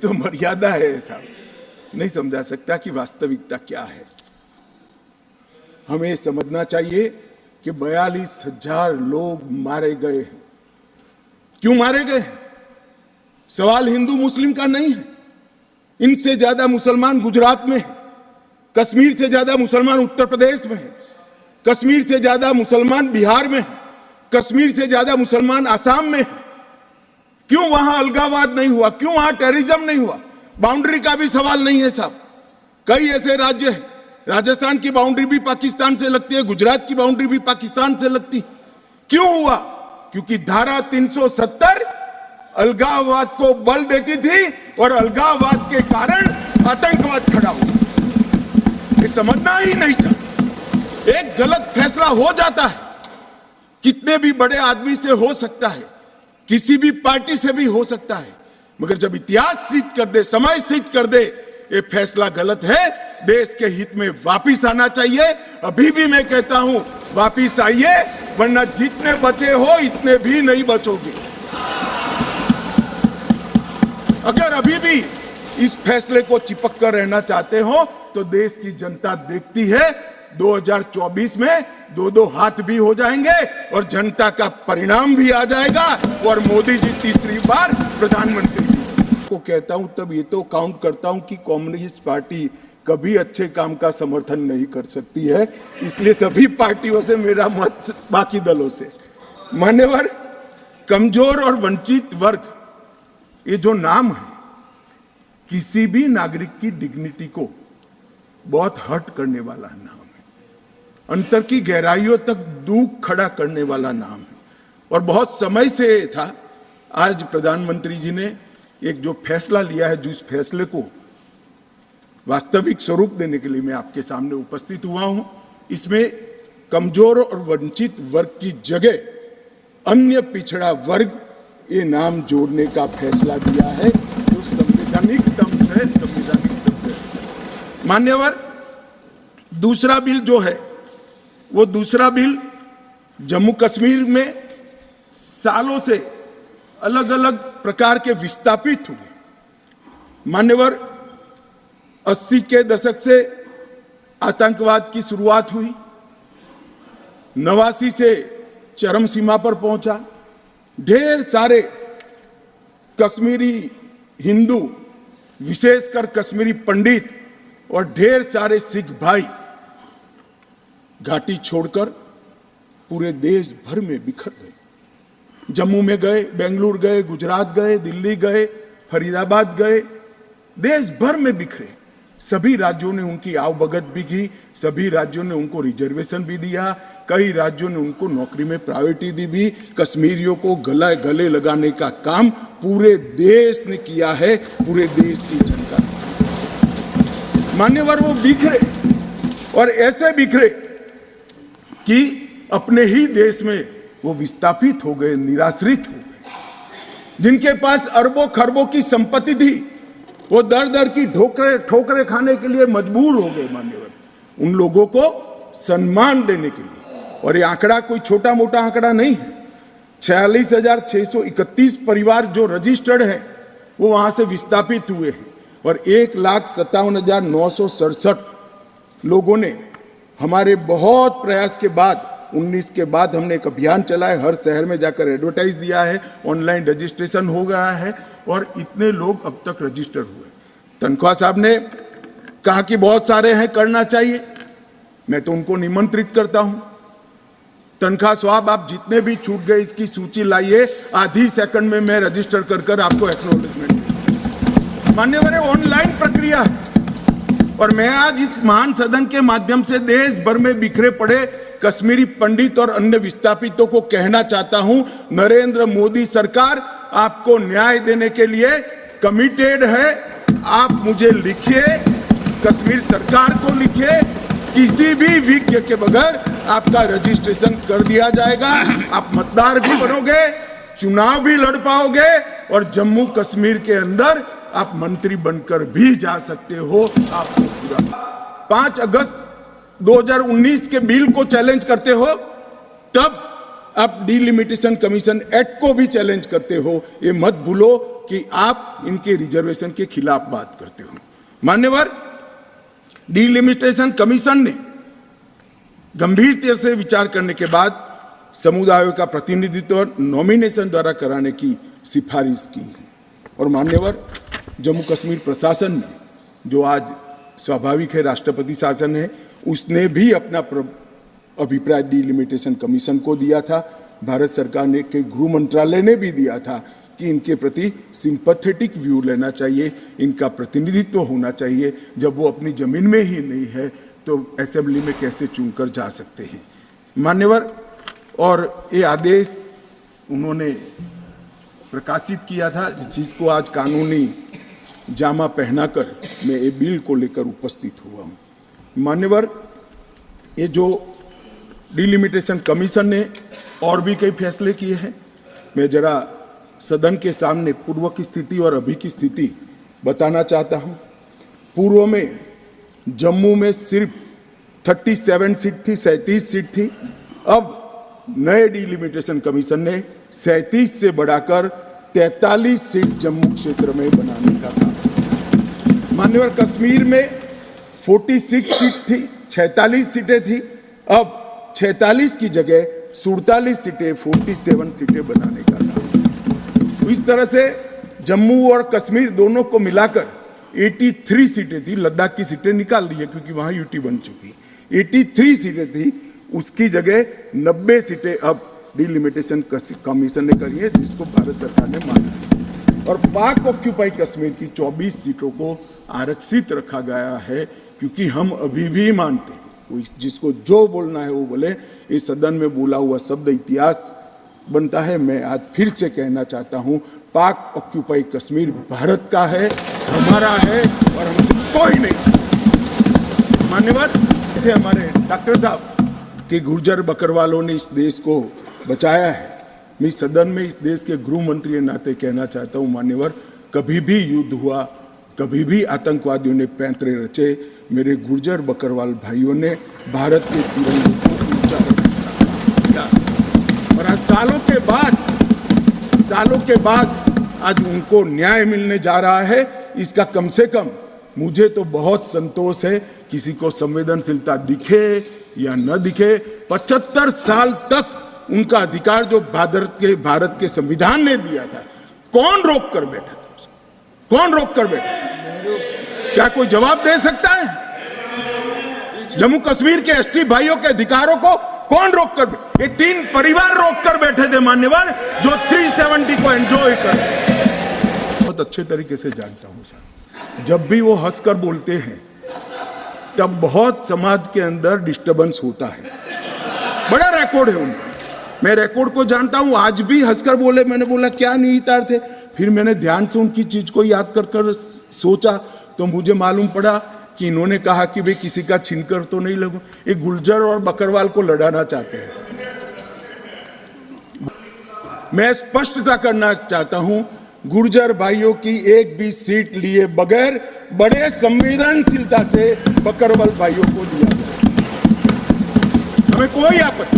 तो मर्यादा है साहब, नहीं समझा सकता कि वास्तविकता क्या है। हमें समझना चाहिए कि 42,000 लोग मारे गए हैं। क्यों मारे गए? सवाल हिंदू मुस्लिम का नहीं है। इनसे ज्यादा मुसलमान गुजरात में है, कश्मीर से ज्यादा मुसलमान उत्तर प्रदेश में है, कश्मीर से ज्यादा मुसलमान बिहार में है, कश्मीर से ज्यादा मुसलमान आसाम में है। क्यों वहां अलगाववाद नहीं हुआ? क्यों वहां टेररिज्म नहीं हुआ? बाउंड्री का भी सवाल नहीं है साहब। कई ऐसे राज्य हैं, राजस्थान की बाउंड्री भी पाकिस्तान से लगती है, गुजरात की बाउंड्री भी पाकिस्तान से लगती। क्यों हुआ? क्योंकि धारा 370 अलगाववाद को बल देती थी और अलगाववाद के कारण आतंकवाद खड़ा हुआ। ये समझना ही नहीं था। एक गलत फैसला हो जाता है, कितने भी बड़े आदमी से हो सकता है, किसी भी पार्टी से भी हो सकता है, मगर जब इतिहास सिद्ध कर दे, समय सिद्ध कर दे ये फैसला गलत है, देश के हित में वापिस आना चाहिए। अभी भी मैं कहता हूं, वापिस आइए, वरना जितने बचे हो इतने भी नहीं बचोगे। अगर अभी भी इस फैसले को चिपक कर रहना चाहते हो तो देश की जनता देखती है 2024 में 2-2 हाथ भी हो जाएंगे और जनता का परिणाम भी आ जाएगा और मोदी जी तीसरी बार प्रधानमंत्री को कहता हूं तब ये तो काउंट करता हूं कि कम्युनिस्ट पार्टी कभी अच्छे काम का समर्थन नहीं कर सकती है, इसलिए सभी पार्टियों से मेरा मत बाकी दलों से। मान्यवर, कमजोर और वंचित वर्ग, ये जो नाम है किसी भी नागरिक की डिग्निटी को बहुत हर्ट करने वाला नाम है, अंतर की गहराइयों तक दुख खड़ा करने वाला नाम है और बहुत समय से था। आज प्रधानमंत्री जी ने एक जो फैसला लिया है, जिस फैसले को वास्तविक स्वरूप देने के लिए मैं आपके सामने उपस्थित हुआ हूं, इसमें कमजोर और वंचित वर्ग की जगह अन्य पिछड़ा वर्ग ये नाम जोड़ने का फैसला दिया है, जो संवैधानिक ढंग से संवैधानिक शब्द है। मान्यवर, दूसरा बिल जो है वो दूसरा बिल जम्मू कश्मीर में सालों से अलग अलग प्रकार के विस्थापित हुए। मान्यवर, 80 के दशक से आतंकवाद की शुरुआत हुई, 89 से चरम सीमा पर पहुंचा। ढेर सारे कश्मीरी हिंदू, विशेषकर कश्मीरी पंडित और ढेर सारे सिख भाई घाटी छोड़कर पूरे देश भर में बिखर गए। जम्मू में गए, बेंगलुरु गए, गुजरात गए, दिल्ली गए, फरीदाबाद गए, देश भर में बिखरे। सभी राज्यों ने उनकी आवभगत भी की, सभी राज्यों ने उनको रिजर्वेशन भी दिया, कई राज्यों ने उनको नौकरी में प्रायोरिटी दी भी। कश्मीरियों को गले लगाने का काम पूरे देश ने किया है, पूरे देश की जनता ने। मान्यवर, वो बिखरे और ऐसे बिखरे कि अपने ही देश में वो विस्थापित हो गए, निराश्रित हो गए। जिनके पास अरबों खरबों की संपत्ति थी वो दर दर की ठोकरे खाने के लिए मजबूर हो गए। मान्यवर, उन लोगों को सम्मान देने के लिए, और ये आंकड़ा कोई छोटा मोटा आंकड़ा नहीं है, 46,631 परिवार जो रजिस्टर्ड है वो वहां से विस्थापित हुए हैं और 1,57,967 लोगों ने हमारे बहुत प्रयास के बाद 19 के बाद हमने एक अभियान चलाया, हर शहर में जाकर एडवर्टाइज दिया है, ऑनलाइन रजिस्ट्रेशन हो गया है और इतने लोग अब तक रजिस्टर हुए। तनख्वाह साहब ने कहा कि बहुत सारे हैं, करना चाहिए। मैं तो उनको निमंत्रित करता हूं, तनख्वाह साहब आप जितने भी छूट गए इसकी सूची लाइए, आधी सेकंड में मैं रजिस्टर कर आपको एक्नॉलेजमेंट। मान्यवर, ऑनलाइन प्रक्रिया है और मैं आज इस महान सदन के माध्यम से देश भर में बिखरे पड़े कश्मीरी पंडित और अन्य विस्थापितों को कहना चाहता हूं, नरेंद्र मोदी सरकार आपको न्याय देने के लिए कमिटेड है। आप मुझे लिखिए, कश्मीर सरकार को लिखिए, किसी भी विज्ञ के बगैर आपका रजिस्ट्रेशन कर दिया जाएगा। आप मतदार भी बनोगे, चुनाव भी लड़ पाओगे और जम्मू कश्मीर के अंदर आप मंत्री बनकर भी जा सकते हो। आपको पूरा 5 अगस्त 2019 के बिल को चैलेंज करते हो, तब आप डिलिमिटेशन कमीशन एक्ट को भी चैलेंज करते हो। ये मत भूलो, कि आप इनके रिजर्वेशन के खिलाफ बात करते हो। मान्यवर, डिलिमिटेशन कमीशन ने गंभीरता से विचार करने के बाद समुदायों का प्रतिनिधित्व नॉमिनेशन द्वारा कराने की सिफारिश की है। और मान्यवर, जम्मू कश्मीर प्रशासन ने, जो आज स्वाभाविक है राष्ट्रपति शासन है, उसने भी अपना अभिप्राय डिलिमिटेशन कमीशन को दिया था। भारत सरकार ने के गृह मंत्रालय ने भी दिया था कि इनके प्रति सिंपैथेटिक व्यू लेना चाहिए, इनका प्रतिनिधित्व होना चाहिए। जब वो अपनी जमीन में ही नहीं है तो असेंबली में कैसे चुनकर जा सकते हैं। मान्यवर, और ये आदेश उन्होंने प्रकाशित किया था, जिसको आज कानूनी जामा पहनाकर मैं ये बिल को लेकर उपस्थित हुआ हूँ। मान्यवर, ये जो डिलिमिटेशन कमीशन ने और भी कई फैसले किए हैं, मैं जरा सदन के सामने पूर्व की स्थिति और अभी की स्थिति बताना चाहता हूँ। पूर्व में जम्मू में सिर्फ 37 सीट थी, 37 सीट थी। अब नए डिलिमिटेशन कमीशन ने 37 से बढ़ाकर 43 सीट जम्मू क्षेत्र में बनाने का काम। मान्यवर, कश्मीर में 46 सीट थी, 46 सीटें थी। अब 46 की जगह 47 सीटें, 47 सीटें बनाने का काम। इस तरह से जम्मू और कश्मीर दोनों को मिलाकर 83 सीटें थी। लद्दाख की सीटें निकाल दी है क्योंकि वहां यूटी बन चुकी। 83 सीटें थी, उसकी जगह 90 सीटें अब डिलिमिटेशन कमीशन ने करी है, जिसको भारत सरकार ने माना है। और पाक ऑक्यूपाई कश्मीर की 24 सीटों को आरक्षित रखा गया है, क्योंकि हम अभी भी मानते हैं, कोई जिसको जो बोलना है वो बोले। इस सदन में बोला हुआ शब्द इतिहास बनता है। मैं आज फिर से कहना चाहता हूं, पाक ऑक्यूपाई कश्मीर भारत का है, हमारा है, और हमसे कोई नहीं छीन। मान्यवर, थे हमारे डॉक्टर साहब कि गुर्जर बकरवालों ने इस देश को बचाया है। मैं सदन में इस देश के गृह मंत्री के नाते कहना चाहता हूं, मान्यवर, कभी भी युद्ध हुआ, कभी भी आतंकवादियों ने पैंतरे रचे, मेरे गुर्जर बकरवाल भाइयों ने भारत के तिरंगे को ऊंचा रखा। और आज सालों के बाद आज उनको न्याय मिलने जा रहा है। इसका कम से कम मुझे तो बहुत संतोष है। किसी को संवेदनशीलता दिखे या न दिखे, 75 साल तक उनका अधिकार जो भारत के संविधान ने दिया था, कौन रोक कर बैठा था उसको? कौन रोक कर बैठा था? क्या कोई जवाब दे सकता है? जम्मू कश्मीर के एसटी भाइयों के अधिकारों को कौन रोक कर? ये 3 परिवार रोक कर बैठे थे मान्यवर, जो 370 को एंजॉय कर। बहुत अच्छे तरीके से जानता हूं सर, जब भी वो हंसकर बोलते हैं तब बहुत समाज के अंदर डिस्टर्बेंस होता है। बड़ा रिकॉर्ड है उनका, मैं रिकॉर्ड को जानता हूं। आज भी हंसकर बोले, मैंने बोला क्या निहितार्थ थे। फिर मैंने ध्यान से उनकी चीज को याद कर सोचा तो मुझे मालूम पड़ा कि इन्होंने कहा कि भाई किसी का छीनकर तो नहीं लगू। ये गुर्जर और बकरवाल को लड़ाना चाहते हैं। मैं स्पष्टता करना चाहता हूं, गुर्जर भाइयों की एक भी सीट लिए बगैर बड़े संवेदनशीलता से बकरवाल भाइयों को दिया गया। हमें कोई आपत्ति,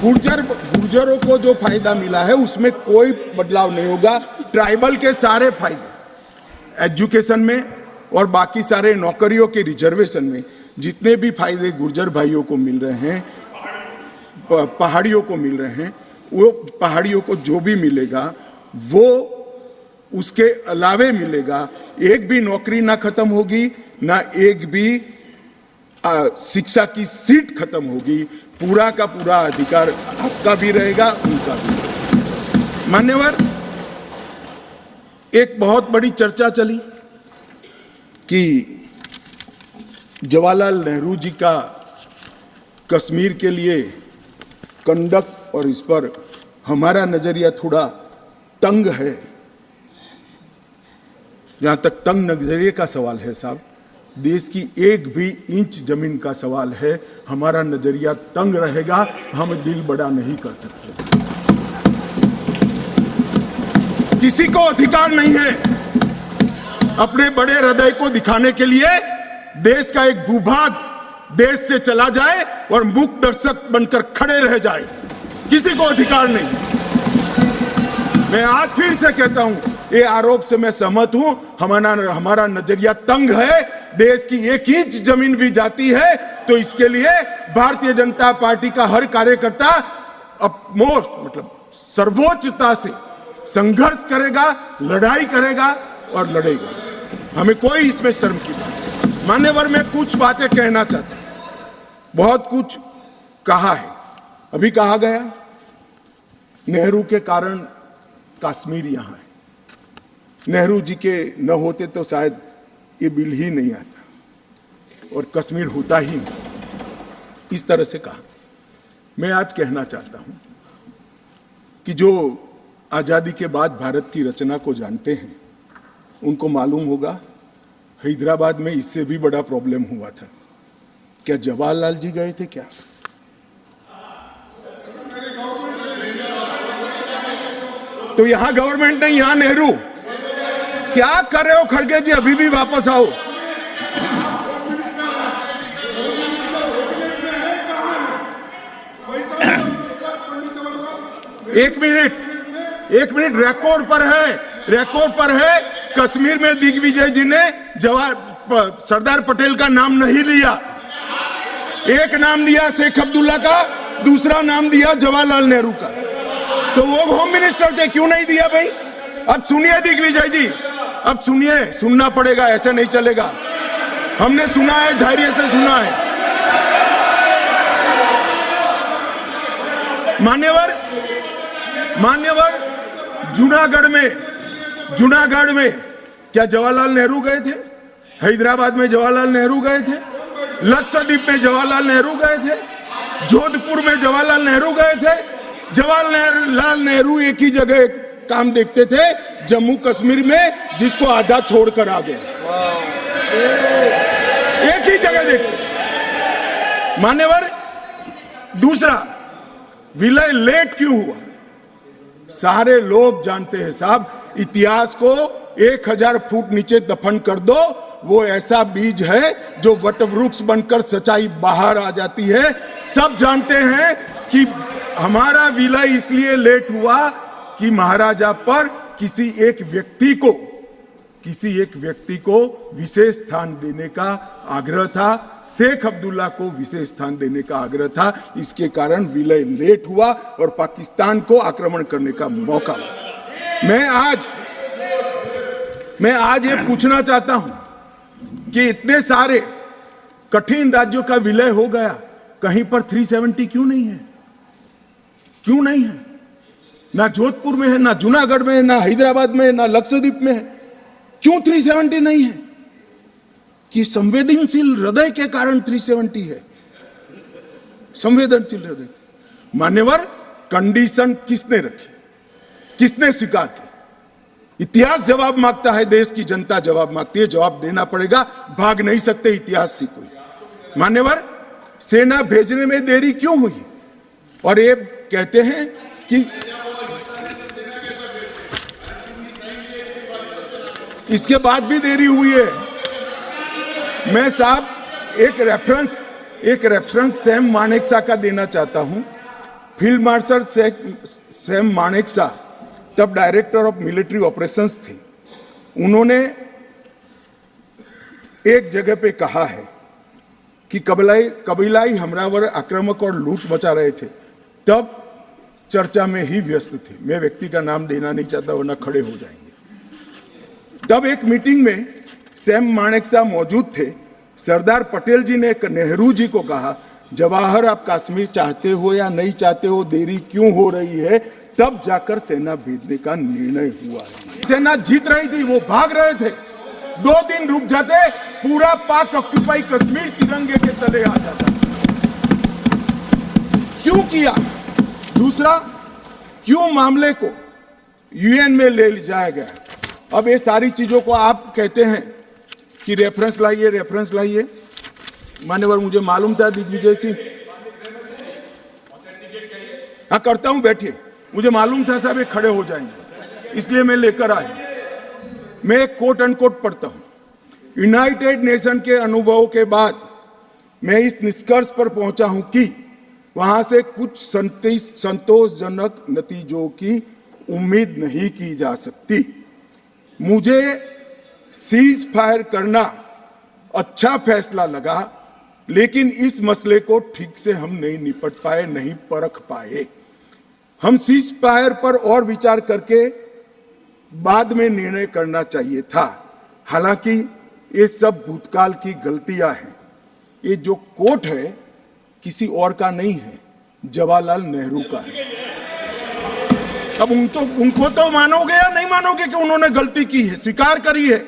गुर्जरों को जो फायदा मिला है उसमें कोई बदलाव नहीं होगा। ट्राइबल के सारे फायदे एजुकेशन में और बाकी सारे नौकरियों के रिजर्वेशन में जितने भी फायदे गुर्जर भाइयों को मिल रहे हैं, पहाड़ियों को मिल रहे हैं, वो पहाड़ियों को जो भी मिलेगा वो उसके अलावे मिलेगा। एक भी नौकरी ना खत्म होगी, ना एक भी शिक्षा की सीट खत्म होगी। पूरा का पूरा अधिकार आपका भी रहेगा, उनका भी रहेगा। मान्यवर, एक बहुत बड़ी चर्चा चली कि जवाहरलाल नेहरू जी का कश्मीर के लिए कंडक्ट, और इस पर हमारा नजरिया थोड़ा तंग है। जहां तक तंग नजरिए का सवाल है साहब, देश की एक भी इंच जमीन का सवाल है, हमारा नजरिया तंग रहेगा, हम दिल बड़ा नहीं कर सकते। किसी को अधिकार नहीं है अपने बड़े हृदय को दिखाने के लिए देश का एक भूभाग देश से चला जाए और मूक दर्शक बनकर खड़े रह जाए। किसी को अधिकार नहीं। मैं आज फिर से कहता हूं, ये आरोप से मैं सहमत हूं। हमारा नजरिया तंग है। देश की 1 इंच जमीन भी जाती है तो इसके लिए भारतीय जनता पार्टी का हर कार्यकर्ता सर्वोच्चता से संघर्ष करेगा, लड़ाई करेगा और लड़ेगा। हमें कोई इसमें शर्म की बात नहीं। मान्यवर, मैं कुछ बातें कहना चाहता हूं। बहुत कुछ कहा है, अभी कहा गया नेहरू के कारण कश्मीर यहां है। नेहरू जी के न होते तो शायद ये बिल ही नहीं आता और कश्मीर होता ही नहीं। इस तरह से कहा। मैं आज कहना चाहता हूं कि जो आजादी के बाद भारत की रचना को जानते हैं उनको मालूम होगा हैदराबाद में इससे भी बड़ा प्रॉब्लम हुआ था। क्या जवाहरलाल जी गए थे क्या? तो यहां गवर्नमेंट नहीं, यहां नेहरू। क्या कर रहे हो खड़गे जी? अभी भी वापस आओ। एक मिनट, रिकॉर्ड पर है। कश्मीर में दिग्विजय जी ने सरदार पटेल का नाम नहीं लिया। एक नाम दिया शेख अब्दुल्ला का, दूसरा नाम दिया जवाहरलाल नेहरू का। तो वो होम मिनिस्टर थे, क्यों नहीं दिया भाई? अब सुनिए दिग्विजय जी, अब सुनिए, सुनना पड़ेगा, ऐसे नहीं चलेगा। हमने सुना है, धैर्य से सुना है। मान्यवर, जूनागढ़ में क्या जवाहरलाल नेहरू गए थे? हैदराबाद में जवाहरलाल नेहरू गए थे? लक्षद्वीप में जवाहरलाल नेहरू गए थे? जोधपुर में जवाहरलाल नेहरू गए थे? जवाहरलाल नेहरू एक ही जगह काम देखते थे, जम्मू कश्मीर में, जिसको आधा छोड़कर आ गए। एक ही जगह देखते। मान्यवर, दूसरा, विलय लेट क्यों हुआ? सारे लोग जानते हैं साहब, इतिहास को 1000 फुट नीचे दफन कर दो, वो ऐसा बीज है जो वटवृक्ष बनकर सच्चाई बाहर आ जाती है। सब जानते हैं कि हमारा विलय इसलिए लेट हुआ कि महाराजा पर किसी एक व्यक्ति को विशेष स्थान देने का आग्रह था। शेख अब्दुल्ला को विशेष स्थान देने का आग्रह था। इसके कारण विलय लेट हुआ और पाकिस्तान को आक्रमण करने का मौका हुआ। मैं आज ये पूछना चाहता हूं कि इतने सारे कठिन राज्यों का विलय हो गया, कहीं पर 370 क्यों नहीं है? क्यों नहीं है? ना जोधपुर में है, ना जूनागढ़ में है, ना हैदराबाद में है, ना लक्षद्वीप में है। क्यों 370 नहीं है? कि संवेदनशील हृदय के कारण 370 है। संवेदनशील हृदय। मान्यवर, कंडीशन किसने रखी? किसने स्वीकार की? इतिहास जवाब मांगता है, देश की जनता जवाब मांगती है। जवाब देना पड़ेगा, भाग नहीं सकते इतिहास से कोई। मान्यवर, सेना भेजने में देरी क्यों हुई? और ये कहते हैं कि इसके बाद भी देरी हुई है। मैं साहब एक रेफरेंस सैम मानेकशॉ का देना चाहता हूं। फील्ड मार्शल सैम मानेकशॉ तब डायरेक्टर ऑफ मिलिट्री ऑपरेशंस थे। उन्होंने एक जगह पे कहा है कि कबीलाई हमलावर आक्रामक और लूट मचा रहे थे, तब चर्चा में ही व्यस्त थे। मैं व्यक्ति का नाम देना नहीं चाहता वरना खड़े हो जाएंगे। तब एक मीटिंग में सैम मानेकशॉ मौजूद थे। सरदार पटेल जी ने नेहरू जी को कहा, जवाहर आप कश्मीर चाहते हो या नहीं चाहते हो, देरी क्यों हो रही है? तब जाकर सेना भेजने का निर्णय हुआ है। सेना जीत रही थी, वो भाग रहे थे। 2 दिन रुक जाते, पूरा पाक ऑक्यूपाई कश्मीर तिरंगे के तले आ जाता। क्यों किया? दूसरा, क्यों मामले को यूएन में ले जाया गया? अब ये सारी चीजों को आप कहते हैं कि रेफरेंस लाइए। मान्यवर, मुझे मालूम था दिग्विजय सिंह, हाँ करता हूं, बैठिए। मुझे मालूम था साहब ये खड़े हो जाएंगे, इसलिए मैं लेकर आया। मैं एक कोट अनकोट पढ़ता हूं। यूनाइटेड नेशन के अनुभवों के बाद मैं इस निष्कर्ष पर पहुंचा हूं कि वहां से कुछ संतोषजनक नतीजों की उम्मीद नहीं की जा सकती। मुझे सीज फायर करना अच्छा फैसला लगा, लेकिन इस मसले को ठीक से हम नहीं निपट पाए, नहीं परख पाए। हम सीज फायर पर और विचार करके बाद में निर्णय करना चाहिए था। हालांकि ये सब भूतकाल की गलतियां हैं। ये जो कोट है किसी और का नहीं है, जवाहरलाल नेहरू का है। अब उनको तो मानोगे या नहीं मानोगे कि उन्होंने गलती की है, स्वीकार करी है।